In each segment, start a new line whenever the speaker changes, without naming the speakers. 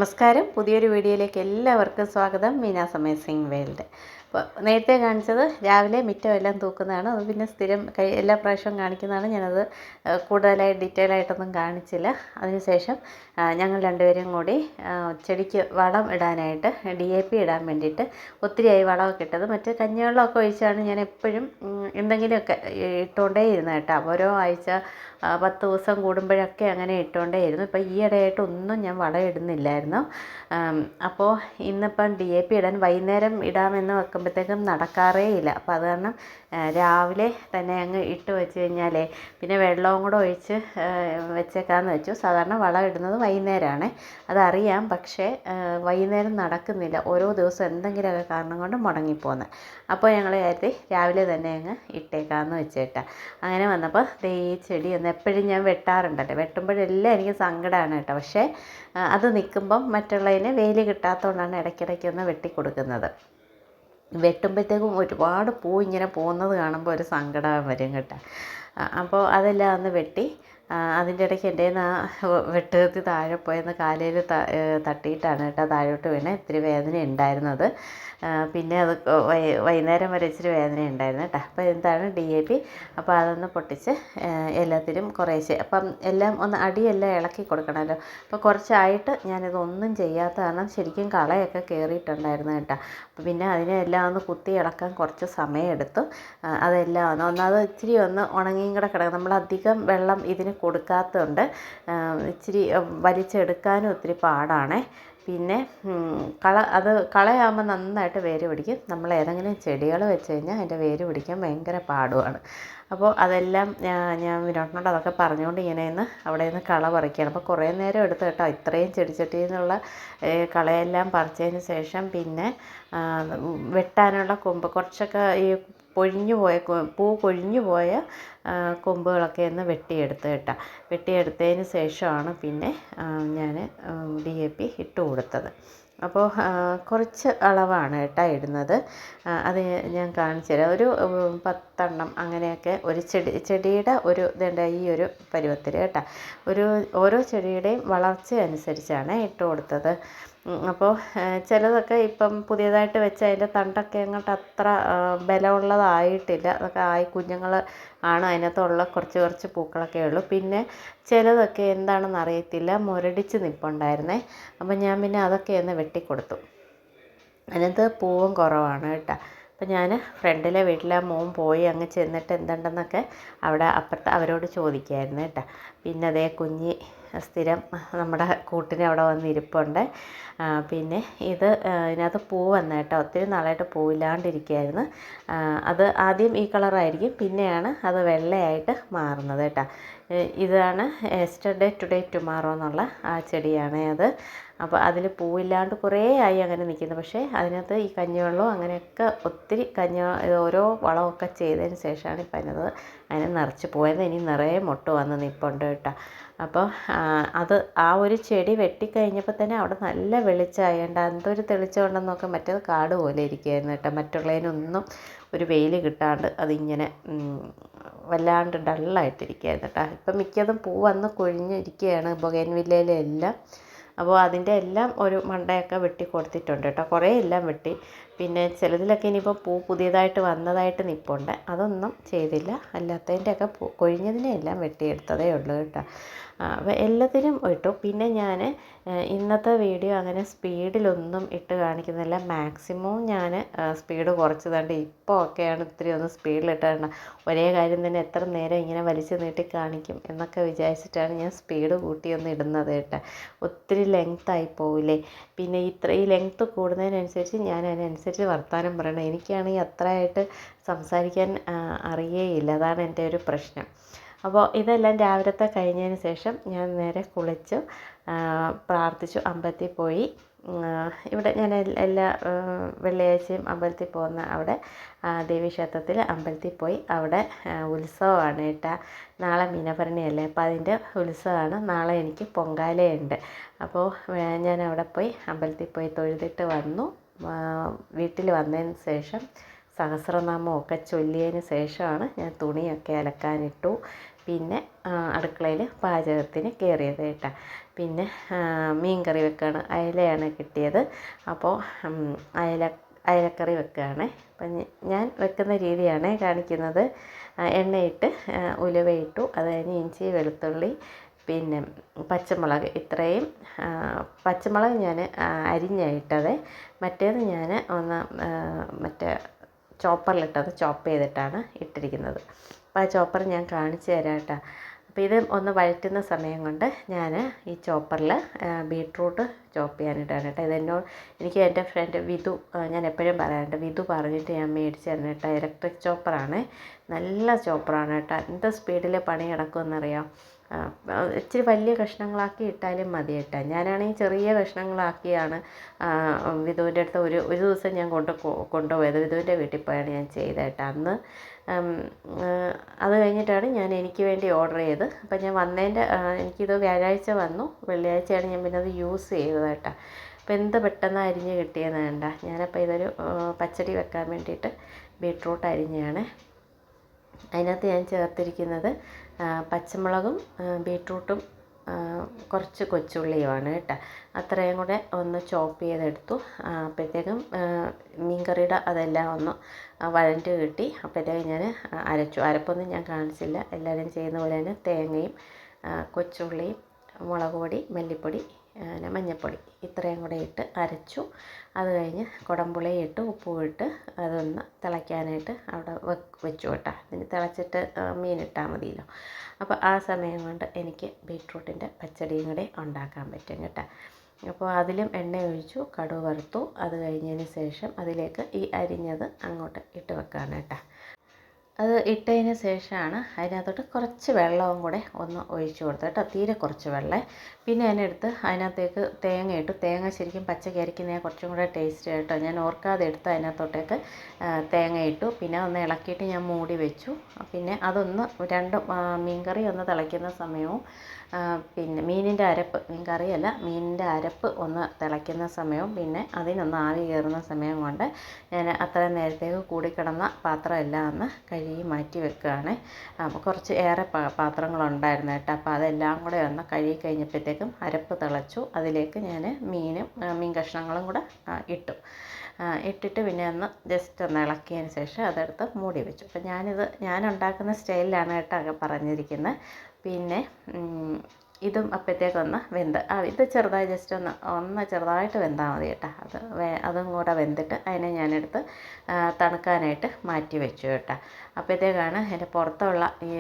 നമസ്കാരം. പുതിയൊരു വീഡിയോയിലേക്ക് എല്ലാവർക്കും സ്വാഗതം. മീനാസ് അമേസിംഗ് വേൾഡ്. അപ്പോൾ നേരത്തെ കാണിച്ചത് രാവിലെ മിറ്റമെല്ലാം തൂക്കുന്നതാണ്. അത് പിന്നെ സ്ഥിരം എല്ലാ പ്രാവശ്യവും കാണിക്കുന്നതാണ്. ഞാനത് കൂടുതലായി ഡീറ്റെയിൽ ആയിട്ടൊന്നും കാണിച്ചില്ല. അതിനുശേഷം ഞങ്ങൾ രണ്ടുപേരും കൂടി ചെടിക്ക് വളം ഇടാനായിട്ട് DAP ഇടാൻ വേണ്ടിയിട്ട് ഒത്തിരിയായി വളമൊക്കെ ഇട്ടത്. മറ്റേ കഞ്ഞിവെള്ളമൊക്കെ ഒഴിച്ചാണ് ഞാൻ എപ്പോഴും എന്തെങ്കിലുമൊക്കെ ഇട്ടുകൊണ്ടേ ഇരുന്നത് കേട്ടോ. ഓരോ ആഴ്ച 10 ദിവസം കൂടുമ്പോഴൊക്കെ അങ്ങനെ ഇട്ടുകൊണ്ടേയിരുന്നു. ഇപ്പം ഈയിടെയായിട്ട് ഒന്നും ഞാൻ വളം ഇടുന്നില്ലായിരുന്നു. അപ്പോൾ ഇന്നിപ്പം DAP ഇടാൻ വൈകുന്നേരം ഇടാമെന്ന് വെക്കുമ്പോഴത്തേക്കും നടക്കാറേ ഇല്ല. അപ്പോൾ അത് കാരണം രാവിലെ തന്നെ അങ്ങ് ഇട്ട് വെച്ച് കഴിഞ്ഞാലേ പിന്നെ വെള്ളവും കൂടെ ഒഴിച്ച് വെച്ചേക്കാമെന്ന് വെച്ചു. സാധാരണ വളം ഇടുന്നത് വൈകുന്നേരമാണ്, അതറിയാം. പക്ഷേ വൈകുന്നേരം നടക്കുന്നില്ല. ഓരോ ദിവസം എന്തെങ്കിലുമൊക്കെ കാരണം കൊണ്ട് മുടങ്ങിപ്പോകുന്നത്. അപ്പോൾ ഞങ്ങൾ കരുതി രാവിലെ തന്നെ അങ്ങ് ഇട്ടേക്കാമെന്ന് വെച്ചേട്ടാ. അങ്ങനെ വന്നപ്പോൾ ഈ ചെടി ഒന്ന് എപ്പോഴും ഞാൻ വെട്ടാറുണ്ടല്ലോ, വെട്ടുമ്പോഴെല്ലാം എനിക്ക് സങ്കടമാണ് കേട്ടോ. പക്ഷേ അത് നിൽക്കുമ്പം മറ്റുള്ളതിന് വെയിൽ കിട്ടാത്തതുകൊണ്ടാണ് ഇടയ്ക്കിടയ്ക്കൊന്ന് വെട്ടിക്കൊടുക്കുന്നത്. വെട്ടുമ്പോഴത്തേക്കും ഒരുപാട് പൂ ഇങ്ങനെ പോകുന്നത് കാണുമ്പോൾ ഒരു സങ്കടം വരും കേട്ടോ. അപ്പോൾ അതെല്ലാം ഒന്ന് വെട്ടി. അതിൻ്റെ ഇടയ്ക്ക് എൻ്റെ വെട്ടുകത്തി താഴെ പോയെന്ന് കാലയിൽ തട്ടിയിട്ടാണ് കേട്ടോ താഴോട്ട് വീണേ. ഇത്തിരി വേദന ഉണ്ടായിരുന്നത്. പിന്നെ അത് വൈകുന്നേരം വരെ ഇച്ചിരി വേദന ഉണ്ടായിരുന്നു കേട്ടോ. അപ്പോൾ എന്താണ് DAP. അപ്പോൾ അതൊന്ന് പൊട്ടിച്ച് എല്ലാത്തിലും കുറേശ്ശെ, അപ്പം എല്ലാം ഒന്ന് അടിയെല്ലാം ഇളക്കി കൊടുക്കണമല്ലോ. അപ്പോൾ കുറച്ചായിട്ട് ഞാനിതൊന്നും ചെയ്യാത്ത കാരണം ശരിക്കും കളയൊക്കെ കയറിയിട്ടുണ്ടായിരുന്നു കേട്ടോ. അപ്പോൾ പിന്നെ അതിനെല്ലാം ഒന്ന് കുത്തി ഇളക്കാൻ കുറച്ച് സമയമെടുത്തു. അതെല്ലാം ഒന്നത് ഇച്ചിരി ഒന്ന് ഉണങ്ങിയും കൂടെ കിടക്കും. നമ്മളധികം വെള്ളം ഇതിന് കൊടുക്കാത്തതുകൊണ്ട് ഇച്ചിരി വലിച്ചെടുക്കാനും ഒത്തിരി പാടാണേ. പിന്നെ കളയാകുമ്പോൾ നന്നായിട്ട് വേര് പിടിക്കും. നമ്മൾ ഏതെങ്കിലും ചെടികൾ വെച്ച് കഴിഞ്ഞാൽ അതിൻ്റെ വേര് പിടിക്കാൻ ഭയങ്കര പാടുമാണ്. അപ്പോൾ അതെല്ലാം ഞാൻ വിനോട്ടിനോട് അതൊക്കെ പറഞ്ഞുകൊണ്ട് ഇങ്ങനെ അവിടെ നിന്ന് കള പറിക്കുകയാണ്. അപ്പോൾ കുറേ നേരം എടുത്ത് കേട്ടോ. ഇത്രയും ചെടിച്ചട്ടിയിൽ നിന്നുള്ള കളയെല്ലാം പറിച്ചതിന് ശേഷം പിന്നെ വെട്ടാനുള്ള കൊമ്പ് കുറച്ചൊക്കെ ഈ പൂ കൊഴിഞ്ഞു പോയ കൊമ്പുകളൊക്കെ ഒന്ന് വെട്ടിയെടുത്ത് കേട്ടോ. വെട്ടിയെടുത്തതിന് ശേഷമാണ് പിന്നെ ഞാൻ DAP ഇട്ട് കൊടുത്തത്. അപ്പോൾ കുറച്ച് അളവാണ് കേട്ടോ ഇടുന്നത്. അത് ഞാൻ കാണിച്ചു തരാം. ഒരു 10 എണ്ണം അങ്ങനെയൊക്കെ ഒരു ചെടിയുടെ ഒരു ഇതുണ്ട് ഈ ഒരു പരുവത്തിൽ കേട്ടോ. ഓരോ ചെടിയുടെയും വളർച്ച അനുസരിച്ചാണ് ഇട്ട് കൊടുത്തത്. അപ്പോൾ ചിലതൊക്കെ ഇപ്പം പുതിയതായിട്ട് വെച്ച അതിൻ്റെ തണ്ടൊക്കെ അങ്ങോട്ട് അത്ര ബലമുള്ളതായിട്ടില്ല. അതൊക്കെ കുഞ്ഞുങ്ങൾ ആണ് അതിനകത്തുള്ള കുറച്ച് പൂക്കളൊക്കെ ഉള്ളൂ. പിന്നെ ചിലതൊക്കെ എന്താണെന്ന് അറിയത്തില്ല, മുരടിച്ച് നിൽപ്പുണ്ടായിരുന്നേ. അപ്പം ഞാൻ പിന്നെ അതൊക്കെ ഒന്ന് വെട്ടിക്കൊടുത്തു. അതിനകത്ത് പൂവും കുറവാണ് കേട്ടോ. അപ്പം ഞാൻ ഫ്രണ്ടിലെ വീട്ടിലെ മോൻ പോയി അങ്ങ് ചെന്നിട്ട് എന്തുണ്ടെന്നൊക്കെ അവിടെ അപ്പുറത്ത് അവരോട് ചോദിക്കുമായിരുന്നു കേട്ടോ. പിന്നെ അതേ കുഞ്ഞി സ്ഥിരം നമ്മുടെ കൂട്ടിന് അവിടെ വന്നിരിപ്പുണ്ട്. പിന്നെ ഇതിനകത്ത് പൂ വന്ന കേട്ടോ. ഒത്തിരി നാളായിട്ട് പൂവില്ലാണ്ടിരിക്കുകയായിരുന്നു. അത് ആദ്യം ഈ കളറായിരിക്കും, പിന്നെയാണ് അത് വെള്ളയായിട്ട് മാറുന്നത് കേട്ടോ. ഇതാണ് യെസ്റ്റർഡേ ടുഡേ ടുമാറോ എന്നുള്ള ആ ചെടിയാണ് അത്. അപ്പോൾ അതിൽ പൂവില്ലാണ്ട് കുറേ ആയി അങ്ങനെ നിൽക്കുന്നത്. പക്ഷേ അതിനകത്ത് ഈ കഞ്ഞിവെള്ളവും അങ്ങനെയൊക്കെ ഒത്തിരി ഓരോ വളമൊക്കെ ചെയ്തതിന് ശേഷമാണ് ഇപ്പം അതിനെ നിറച്ച് പോയത്. ഇനി നിറയെ മൊട്ട് വന്ന് നിൽപ്പുണ്ട് കേട്ടോ. അപ്പോൾ ആ ഒരു ചെടി വെട്ടിക്കഴിഞ്ഞപ്പോൾ തന്നെ അവിടെ നല്ല വെളിച്ചമായതുകൊണ്ട് എന്തൊരു തെളിച്ചമുണ്ടെന്ന് നോക്കാം. മറ്റേത് കാട് പോലെ ഇരിക്കുകയായിരുന്നു കേട്ടോ. മറ്റുള്ളതിനൊന്നും ഒരു വെയിൽ കിട്ടാണ്ട് അതിങ്ങനെ വല്ലാണ്ട് ഡള്ളായിട്ടിരിക്കുകയായിരുന്നു കേട്ടോ. ഇപ്പം മിക്കതും പൂ വന്ന് കൊഴിഞ്ഞിരിക്കുകയാണ് ബൊഗൈൻവില്ലയിലെല്ലാം. അപ്പോൾ അതിൻ്റെ എല്ലാം ഒരു മണ്ടയൊക്കെ വെട്ടി കൊടുത്തിട്ടുണ്ട് കേട്ടോ. കുറേ എല്ലാം വെട്ടി. പിന്നെ ചിലതിലൊക്കെ ഇനിയിപ്പോൾ പൂ പുതിയതായിട്ട് വന്നതായിട്ട് നിൽപ്പുണ്ട്, അതൊന്നും ചെയ്തില്ല. അല്ലാത്തതിൻ്റെയൊക്കെ കൊഴിഞ്ഞതിനെ എല്ലാം വെട്ടിയെടുത്തതേ ഉള്ളൂ കേട്ടോ. അപ്പോൾ എല്ലാത്തിനും ഇട്ടു. പിന്നെ ഞാൻ ഇന്നത്തെ വീഡിയോ അങ്ങനെ സ്പീഡിലൊന്നും ഇട്ട് കാണിക്കുന്നില്ല. മാക്സിമം ഞാൻ സ്പീഡ് കുറച്ചതുകൊണ്ട് ഇപ്പോൾ ഒക്കെയാണ് ഇത്തിരി ഒന്ന് സ്പീഡിലിട്ടാണ്. ഒരേ കാര്യം തന്നെ എത്ര നേരം ഇങ്ങനെ വലിച്ചു നീട്ടി കാണിക്കും എന്നൊക്കെ വിചാരിച്ചിട്ടാണ് ഞാൻ സ്പീഡ് കൂട്ടിയൊന്ന് ഇടുന്നത് കേട്ടോ. ഒത്തിരി ലെങ്ത്തായി പോവില്ലേ. പിന്നെ ഈ ലെങ്ത്ത് കൂടുന്നതിനനുസരിച്ച് ഞാൻ അതിനനുസരിച്ച് വർത്തമാനം പറയണം. എനിക്കാണെങ്കിൽ അത്രയായിട്ട് സംസാരിക്കാൻ അറിയേയില്ല. അതാണ് എൻ്റെ ഒരു പ്രശ്നം. അപ്പോൾ ഇതെല്ലാം രാവിലത്തെ കഴിഞ്ഞതിന് ശേഷം ഞാൻ നേരെ കുളിച്ചു പ്രാർത്ഥിച്ചു, അമ്പലത്തിൽ പോയി. ഇവിടെ ഞാൻ എല്ലാ വെള്ളിയാഴ്ചയും അമ്പലത്തിൽ പോകുന്ന അവിടെ ദേവീക്ഷേത്രത്തിൽ അമ്പലത്തിൽ പോയി. അവിടെ ഉത്സവമാണ് കേട്ടോ. നാളെ മീനഭരണിയല്ലേ, അപ്പോൾ അതിൻ്റെ ഉത്സവമാണ്. നാളെ എനിക്ക് പൊങ്കാലയുണ്ട്. അപ്പോൾ ഞാൻ അവിടെ പോയി അമ്പലത്തിൽ പോയി തൊഴുതിട്ട് വന്നു. വീട്ടിൽ വന്നതിന് ശേഷം സഹസ്രനാമമൊക്കെ ചൊല്ലിയതിന് ശേഷമാണ് ഞാൻ തുണിയൊക്കെ അലക്കാനിട്ടു. പിന്നെ അടുക്കളയിൽ പാചകത്തിന് കയറിയത് കേട്ടോ. പിന്നെ മീൻ കറി വെക്കുകയാണ്. അയലയാണ് കിട്ടിയത്. അപ്പോൾ അയലക്കറി വെക്കുകയാണ്. അപ്പം ഞാൻ വെക്കുന്ന രീതിയാണ് കാണിക്കുന്നത്. എണ്ണയിട്ട് ഉലുവയിട്ടു, അത് കഴിഞ്ഞ് ഇഞ്ചി, വെളുത്തുള്ളി, പിന്നെ പച്ചമുളക്, ഇത്രയും പച്ചമുളക് ഞാൻ അരിഞ്ഞിട്ടത്. മറ്റേത് ഞാൻ ഒന്ന് മറ്റേ ചോപ്പറിലിട്ടത് ചോപ്പ് ചെയ്തിട്ടാണ് ഇട്ടിരിക്കുന്നത്. അപ്പോൾ ആ ചോപ്പർ ഞാൻ കാണിച്ചു തരാം കേട്ടോ. അപ്പോൾ ഇത് ഒന്ന് വഴറ്റുന്ന സമയം കൊണ്ട് ഞാൻ ഈ ചോപ്പറിൽ ബീട്രൂട്ട് ചോപ്പ് ചെയ്യാനിട്ടാണ് കേട്ടോ. എനിക്ക് എൻ്റെ ഫ്രണ്ട് വിധു, ഞാൻ എപ്പോഴും പറയാറുണ്ട്, വിധു പറഞ്ഞിട്ട് ഞാൻ മേടിച്ചു തരണം കേട്ടോ. ഇലക്ട്രിക് ചോപ്പറാണ്, നല്ല ചോപ്പറാണ് കേട്ടോ. എന്ത് സ്പീഡിൽ പണി കിടക്കുമെന്നറിയാം. ഇച്ചിരി വലിയ കഷ്ണങ്ങളാക്കി ഇട്ടാലും മതി കേട്ടോ. ഞാനാണെങ്കിൽ ചെറിയ കഷ്ണങ്ങളാക്കിയാണ് വിധുവിൻ്റെ അടുത്ത് ഒരു ദിവസം ഞാൻ കൊണ്ടുപോയത്. വിധുവിൻ്റെ വീട്ടിൽ പോയാണ് ഞാൻ ചെയ്തത് കേട്ടോ. അന്ന് അത് കഴിഞ്ഞിട്ടാണ് ഞാൻ എനിക്ക് വേണ്ടി ഓർഡർ ചെയ്ത്. അപ്പം ഞാൻ വന്നതിൻ്റെ എനിക്കിത് വ്യാഴാഴ്ച വന്നു, വെള്ളിയാഴ്ചയാണ് ഞാൻ പിന്നെ അത് യൂസ് ചെയ്തത് കേട്ടോ. അപ്പോൾ എന്ത് പെട്ടെന്ന് അരിഞ്ഞ് കിട്ടിയെന്ന് വേണ്ട. ഞാനപ്പോൾ ഇതൊരു പച്ചടി വെക്കാൻ വേണ്ടിയിട്ട് ബീട്രൂട്ട് അരിഞ്ഞാണ്. അതിനകത്ത് ഞാൻ ചേർത്തിരിക്കുന്നത് പച്ചമുളകും ബീട്രൂട്ടും കുറച്ച് കൊച്ചുള്ളിയുമാണ് കേട്ടോ. അത്രയും കൂടെ ഒന്ന് ചോപ്പ് ചെയ്തെടുത്തു. അപ്പോഴത്തേക്കും മീൻകറിയുടെ അതെല്ലാം ഒന്ന് വഴണ്ട് കിട്ടി. അപ്പോഴത്തേക്കും ഞാൻ അരച്ചു. അരപ്പൊന്നും ഞാൻ കാണിച്ചില്ല, എല്ലാവരും ചെയ്യുന്ന പോലെ തന്നെ തേങ്ങയും കൊച്ചുള്ളിയും മുളക് പൊടി, മല്ലിപ്പൊടി, മഞ്ഞൾപ്പൊടി ഇത്രയും കൂടെ ഇട്ട് അരച്ചു. അത് കഴിഞ്ഞ് കുടംപുളി ഇട്ട് ഉപ്പും ഇട്ട് അതൊന്ന് തിളയ്ക്കാനായിട്ട് അവിടെ വെച്ചു കേട്ടോ. ഇതിന് തിളച്ചിട്ട് മീനിട്ടാൽ മതിയല്ലോ. അപ്പോൾ ആ സമയം കൊണ്ട് എനിക്ക് ബീട്രൂട്ടിൻ്റെ പച്ചടിയും കൂടെ ഉണ്ടാക്കാൻ പറ്റും കേട്ടോ. അപ്പോൾ അതിലും എണ്ണ ഒഴിച്ചു, കടുക് വറുത്തു. അത് കഴിഞ്ഞതിന് ശേഷം അതിലേക്ക് ഈ അരിഞ്ഞത് അങ്ങോട്ട് ഇട്ട് വെക്കാണ് കേട്ടോ. അത് ഇട്ടതിന് ശേഷമാണ് അതിനകത്തോട്ട് കുറച്ച് വെള്ളവും കൂടെ ഒന്ന് ഒഴിച്ചു കൊടുത്തു കേട്ടോ. തീരെ കുറച്ച് വെള്ളം. പിന്നെ അതിനടുത്ത് അതിനകത്തേക്ക് തേങ്ങ ഇട്ടു. തേങ്ങ ശരിക്കും പച്ചയ്ക്ക് അരയ്ക്കുന്നതാണ് കുറച്ചും കൂടെ ടേസ്റ്റ് കേട്ടോ. ഞാൻ ഓർക്കാതെ എടുത്ത് അതിനകത്തോട്ടേക്ക് തേങ്ങ ഇട്ടു. പിന്നെ ഒന്ന് ഇളക്കിയിട്ട് ഞാൻ മൂടി വെച്ചു. പിന്നെ അതൊന്ന് മീൻകറി ഒന്ന് തിളയ്ക്കുന്ന സമയവും പിന്നെ മീനിൻ്റെ അരപ്പ്, മീൻ കറിയല്ല മീനിൻ്റെ അരപ്പ് ഒന്ന് തിളയ്ക്കുന്ന സമയവും പിന്നെ അതിനൊന്ന് ആവി കയറുന്ന സമയം കൊണ്ട് ഞാൻ അത്രയും നേരത്തേക്ക് കൂടിക്കിടന്ന പാത്രം എല്ലാം ഒന്ന് കഴുകി മാറ്റി വെക്കുകയാണ്. അപ്പോൾ കുറച്ച് ഏറെ പാത്രങ്ങളുണ്ടായിരുന്നു കേട്ടോ. അപ്പോൾ അതെല്ലാം കൂടെ ഒന്ന് കഴുകി കഴിഞ്ഞപ്പോഴത്തേക്കും അരപ്പ് തിളച്ചു. അതിലേക്ക് ഞാൻ മീൻ കഷ്ണങ്ങളും കൂടെ ഇട്ടിട്ട് പിന്നെ ഒന്ന് ജസ്റ്റ് ഒന്ന് ഇളക്കിയതിന് ശേഷം അതെടുത്ത് മൂടി വെച്ചു. അപ്പോൾ ഞാൻ ഉണ്ടാക്കുന്ന സ്റ്റൈലിലാണ് കേട്ടോ പറഞ്ഞിരിക്കുന്നത്. പിന്നെ ഇതും അപ്പോഴത്തേക്കൊന്ന് ഇത് ചെറുതായി ജസ്റ്റ് ഒന്ന് ചെറുതായിട്ട് വെന്താൽ മതി കേട്ടോ. അതും കൂടെ വെന്തിട്ട് അതിനെ ഞാനെടുത്ത് തണുക്കാനായിട്ട് മാറ്റി വെച്ചു കേട്ടോ. അപ്പോഴത്തേക്കാണ് എൻ്റെ പുറത്തുള്ള ഈ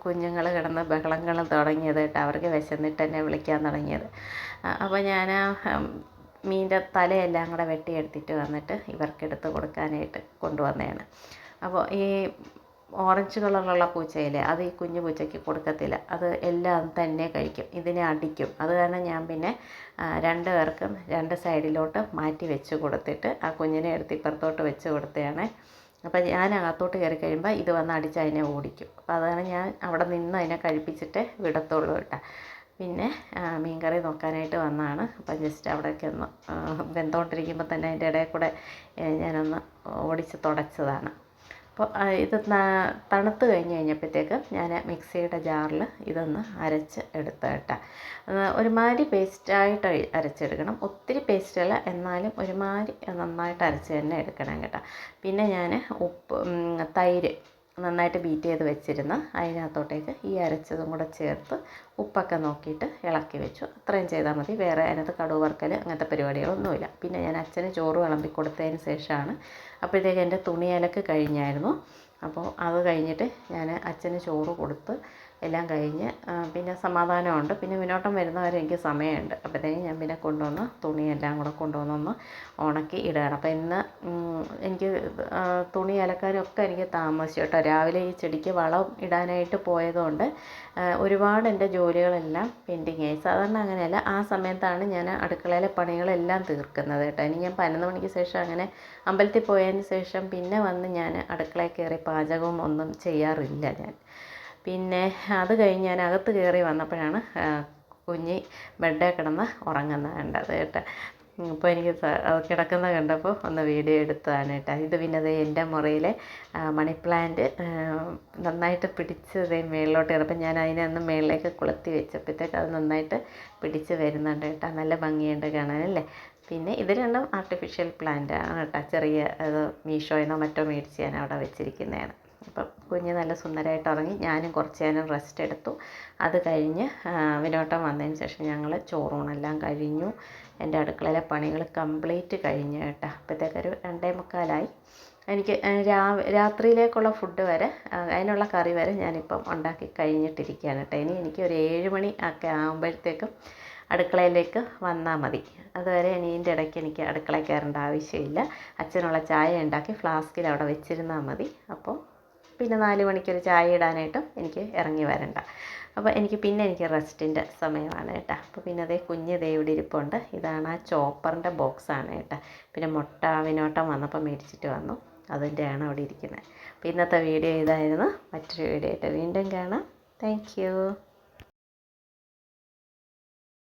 കുഞ്ഞുങ്ങൾ കിടന്ന് ബഹളങ്ങളും തുടങ്ങിയത് കേട്ടോ. അവർക്ക് വിശന്നിട്ട് എന്നെ വിളിക്കാൻ തുടങ്ങിയത്. അപ്പോൾ ഞാൻ മീൻ്റെ തലയെല്ലാം കൂടെ വെട്ടിയെടുത്തിട്ട് വന്നിട്ട് ഇവർക്കെടുത്ത് കൊടുക്കാനായിട്ട് കൊണ്ടുവന്നതാണ്. അപ്പോൾ ഈ ഓറഞ്ച് കളറിലുള്ള പൂച്ചയില്ലേ, അത് ഈ കുഞ്ഞു പൂച്ചയ്ക്ക് കൊടുക്കത്തില്ല. അത് എല്ലാം തന്നെ കഴിക്കും, ഇതിനെ അടിക്കും. അത് കാരണം ഞാൻ പിന്നെ 2 പേർക്കും 2 സൈഡിലോട്ട് മാറ്റി വെച്ച് കൊടുത്തിട്ട് ആ കുഞ്ഞിനെ എടുത്ത് ഇപ്പുറത്തോട്ട് വെച്ച് കൊടുത്തതാണ്. അപ്പോൾ ഞാൻ അകത്തോട്ട് കയറി കഴിയുമ്പോൾ ഇത് വന്ന് അടിച്ച് അതിനെ ഓടിക്കും. അപ്പോൾ അതാണ് ഞാൻ അവിടെ നിന്ന് അതിനെ കഴിപ്പിച്ചിട്ട് വിടത്തുള്ളൂ കേട്ടോ. പിന്നെ മീൻകറി നോക്കാനായിട്ട് വന്നതാണ്. അപ്പം ജസ്റ്റ് അവിടെയൊക്കെ ഒന്ന് വെന്തുകൊണ്ടിരിക്കുമ്പോൾ തന്നെ അതിൻ്റെ ഇടയിൽ കൂടെ ഞാനൊന്ന് ഓടിച്ച് തുടച്ചതാണ്. അപ്പോൾ ഇത് തണുത്ത് കഴിഞ്ഞപ്പോഴത്തേക്ക് ഞാൻ മിക്സിയുടെ ജാറിൽ ഇതൊന്ന് അരച്ച് എടുത്ത് കേട്ടോ. ഒരുമാതിരി പേസ്റ്റായിട്ട് അരച്ചെടുക്കണം, ഒത്തിരി പേസ്റ്റല്ല, എന്നാലും ഒരുമാതിരി നന്നായിട്ട് അരച്ച് തന്നെ എടുക്കണം കേട്ടോ. പിന്നെ ഞാൻ തൈര് നന്നായിട്ട് ബീറ്റ് ചെയ്ത് വെച്ചിരുന്ന അതിനകത്തോട്ടേക്ക് ഈ അരച്ചതും കൂടെ ചേർത്ത് ഉപ്പൊക്കെ നോക്കിയിട്ട് ഇളക്കി വെച്ചു. അത്രയും ചെയ്താൽ മതി. വേറെ അതിനകത്ത് കടുക് വറുക്കൽ അങ്ങനത്തെ പരിപാടികളൊന്നുമില്ല. പിന്നെ ഞാൻ അച്ഛന് ചോറ് വിളമ്പി കൊടുത്തതിന് ശേഷമാണ്, അപ്പോഴത്തേക്ക് എൻ്റെ തുണി അലക്ക് കഴിഞ്ഞായിരുന്നു. അപ്പോൾ അത് കഴിഞ്ഞിട്ട് ഞാൻ അച്ഛന് ചോറ് കൊടുത്ത് എല്ലാം കഴിഞ്ഞ് പിന്നെ സമാധാനമുണ്ട്. പിന്നെ മുന്നോട്ടം വരുന്നവരെ എനിക്ക് സമയമുണ്ട്. അപ്പോഴത്തേക്കും ഞാൻ പിന്നെ കൊണ്ടുവന്ന് തുണിയെല്ലാം കൂടെ കൊണ്ടുവന്നൊന്ന് ഉണക്കി ഇടുകയാണ്. അപ്പോൾ ഇന്ന് എനിക്ക് തുണി അലക്കാനൊക്കെ എനിക്ക് താമസിച്ചു കേട്ടോ. രാവിലെ ഈ ചെടിക്ക് വളം ഇടാനായിട്ട് പോയതുകൊണ്ട് ഒരുപാട് എൻ്റെ ജോലികളെല്ലാം പെൻഡിങ് ആയി. സാധാരണ അങ്ങനെയല്ല, ആ സമയത്താണ് ഞാൻ അടുക്കളയിലെ പണികളെല്ലാം തീർക്കുന്നത് കേട്ടോ. ഇനി ഞാൻ 11 മണിക്ക് ശേഷം അങ്ങനെ അമ്പലത്തിൽ പോയതിന് ശേഷം പിന്നെ വന്ന് ഞാൻ അടുക്കളയിൽ കയറി പാചകവും ഒന്നും ചെയ്യാറില്ല ഞാൻ. പിന്നെ അത് കഴിഞ്ഞ് ഞാൻ അകത്ത് കയറി വന്നപ്പോഴാണ് കുഞ്ഞി ബെഡേ കിടന്ന് ഉറങ്ങുന്നത് കണ്ടത് കേട്ടോ. അപ്പോൾ എനിക്ക് അത് കിടക്കുന്നത് കണ്ടപ്പോൾ ഒന്ന് വീഡിയോ എടുത്തതാണ് കേട്ടോ. ഇത് പിന്നെ അത് എൻ്റെ മുറിയിലെ മണി പ്ലാന്റ് നന്നായിട്ട് പിടിച്ച് മേളിലോട്ട് കയറപ്പോൾ ഞാൻ അതിനെ ഒന്ന് മേളിലേക്ക് കൊളുത്തി വെച്ചപ്പോഴത്തേക്ക് അത് നന്നായിട്ട് പിടിച്ച് വരുന്നുണ്ട് കേട്ടോ. നല്ല ഭംഗിയുണ്ട് കാണാനല്ലേ. പിന്നെ ഇത് രണ്ടും ആർട്ടിഫിഷ്യൽ പ്ലാന്റ് ആണ് കേട്ടോ. ചെറിയ അത് മീഷോയിനോ മറ്റോ മേടിച്ച് ഞാൻ അവിടെ വെച്ചിരിക്കുന്നതാണ്. അപ്പം കുഞ്ഞ് നല്ല സുന്ദരമായിട്ട് ഉറങ്ങി. ഞാനും കുറച്ച് നേരം റെസ്റ്റ് എടുത്തു. അത് കഴിഞ്ഞ് വിനോട്ടം വന്നതിന് ശേഷം ഞങ്ങൾ ചോറൂണെല്ലാം കഴിഞ്ഞു. എൻ്റെ അടുക്കളയിലെ പണികൾ കംപ്ലീറ്റ് കഴിഞ്ഞു കേട്ടോ. അപ്പോഴത്തേക്കൊരു 2:45 എനിക്ക് രാത്രിയിലേക്കുള്ള ഫുഡ് വരെ അതിനുള്ള കറി വരെ ഞാനിപ്പം ഉണ്ടാക്കി കഴിഞ്ഞിട്ടിരിക്കുകയാണ് കേട്ടോ. ഇനി എനിക്കൊരു 7 മണി ഒക്കെ ആകുമ്പോഴത്തേക്കും അടുക്കളയിലേക്ക് വന്നാൽ മതി. അതുവരെ ഇതിൻ്റെ ഇടയ്ക്ക് എനിക്ക് അടുക്കളയിൽ കയറേണ്ട ആവശ്യമില്ല. അച്ഛനുള്ള ചായ ഉണ്ടാക്കി ഫ്ലാസ്കിൽ അവിടെ വെച്ചിരുന്നാൽ മതി. അപ്പോൾ പിന്നെ 4 മണിക്കൊരു ചായ ഇടാനായിട്ടും എനിക്ക് ഇറങ്ങി വരണ്ട. അപ്പോൾ എനിക്ക് റെസ്റ്റിൻ്റെ സമയമാണ് കേട്ടോ. അപ്പോൾ പിന്നെ അതേ കുഞ്ഞ് ദേ ഇവിടെ ഇരിപ്പുണ്ട്. ഇതാണ് ആ ചോപ്പറിൻ്റെ ബോക്സാണ് കേട്ടോ. പിന്നെ മുട്ട വിനോട്ടം വന്നപ്പോൾ മേടിച്ചിട്ട് വന്നു, അതിൻ്റെയാണ് അവിടെ ഇരിക്കുന്നത്. അപ്പോൾ ഇന്നത്തെ വീഡിയോ ഇതായിരുന്നു. മറ്റൊരു വീഡിയോ ആയിട്ട് വീണ്ടും കാണാം. Thank you.